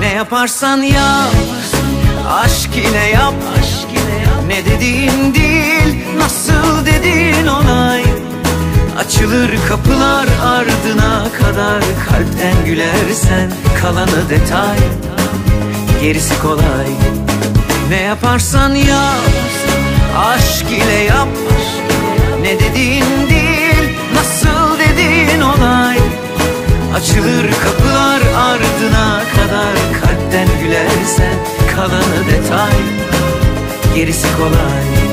yaparsan yap, aşk ile yap. Ne dediğin değil, nasıl dediğin olay. Açılır kapılar ardına kadar, kalpten gülersen kalanı detay, gerisi kolay. Ne yaparsan yap, aşk ile yap. Ne dediğin değil, nasıl dediğin olay. Açılır kapılar ardına kadar, kalpten gülersen kalanı detay, gerisi kolay.